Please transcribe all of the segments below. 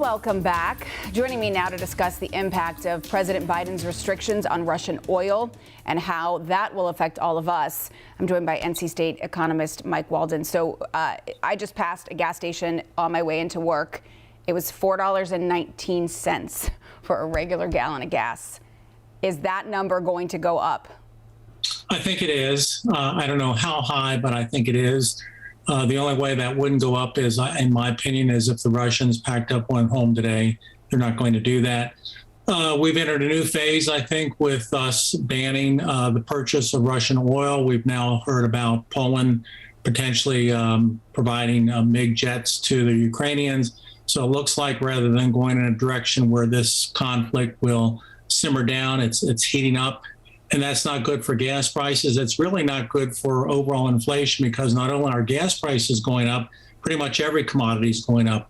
welcome back. Joining me now to discuss the impact of President Biden's restrictions on Russian oil and how that will affect all of us. I'm joined by NC State economist Mike Walden. So I just passed a gas station on my way into work. It was $4.19 for a regular gallon of gas. Is that number going to go up? I think it is. I don't know how high, but I think it is. The only way that wouldn't go up is, in my opinion, is if the Russians packed up one home today. They're not going to do that. We've entered a new phase, I think, with us banning the purchase of Russian oil. We've now heard about Poland potentially providing MiG jets to the Ukrainians. So it looks like rather than going in a direction where this conflict will simmer down, it's heating up. And that's not good for gas prices. It's really not good for overall inflation because not only are gas prices going up, pretty much every commodity is going up.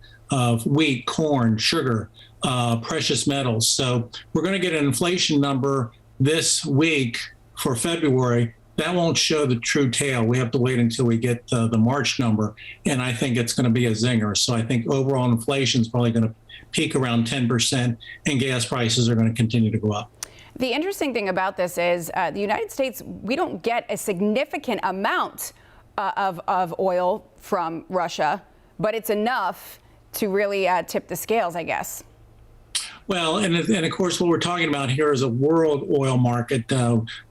Wheat, corn, sugar, precious metals. So we're going to get an inflation number this week for February. That won't show the true tale. We have to wait until we get the March number. And I think it's going to be a zinger. So I think overall inflation is probably going to peak around 10% and gas prices are going to continue to go up. The interesting thing about this is the United States, we don't get a significant amount of oil from Russia, but it's enough to really tip the scales, I guess. Well, and of course, what we're talking about here is a world oil market.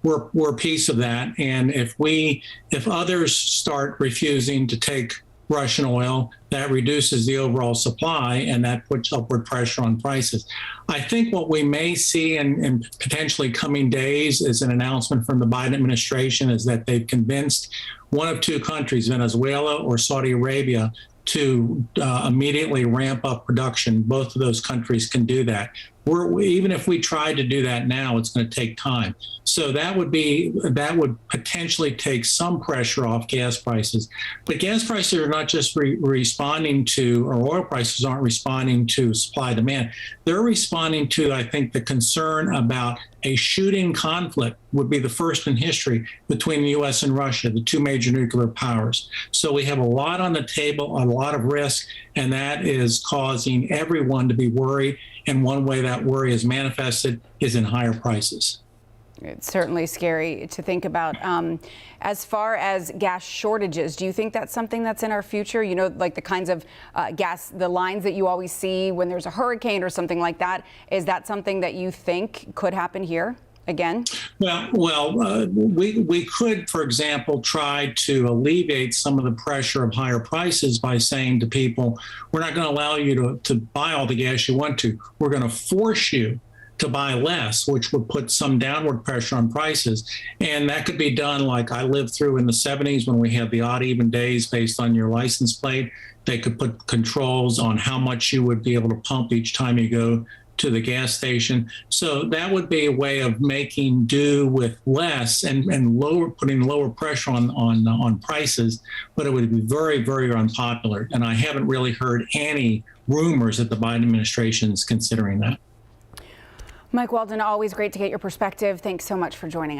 We're a piece of that. And if others start refusing to take Russian oil, that reduces the overall supply and that puts upward pressure on prices. I think what we may see in potentially coming days is an announcement from the Biden administration is that they've convinced one of two countries, Venezuela or Saudi Arabia, to immediately ramp up production. Both of those countries can do that. Even if we tried to do that now, it's going to take time. So that would potentially take some pressure off gas prices. But gas prices are not just responding to, or oil prices aren't responding to supply demand. They're responding to, I think, the concern about a shooting conflict would be the first in history between the U.S. and Russia, the two major nuclear powers. So we have a lot on the table, a lot of risk, and that is causing everyone to be worried. And one way that worry is manifested is in higher prices. It's certainly scary to think about. As far as gas shortages, do you think that's something that's in our future? You know, like the kinds of the lines that you always see when there's a hurricane or something like that. Is that something that you think could happen here again? Well, we could, for example, try to alleviate some of the pressure of higher prices by saying to people, we're not going to allow you to buy all the gas you want to. We're going to force you to buy less, which would put some downward pressure on prices. And that could be done like I lived through in the 70s when we had the odd even days based on your license plate. They could put controls on how much you would be able to pump each time you go to the gas station. So that would be a way of making do with less and putting lower pressure on prices, but it would be very, very unpopular. And I haven't really heard any rumors that the Biden administration is considering that. Mike Walden, always great to get your perspective. Thanks so much for joining us.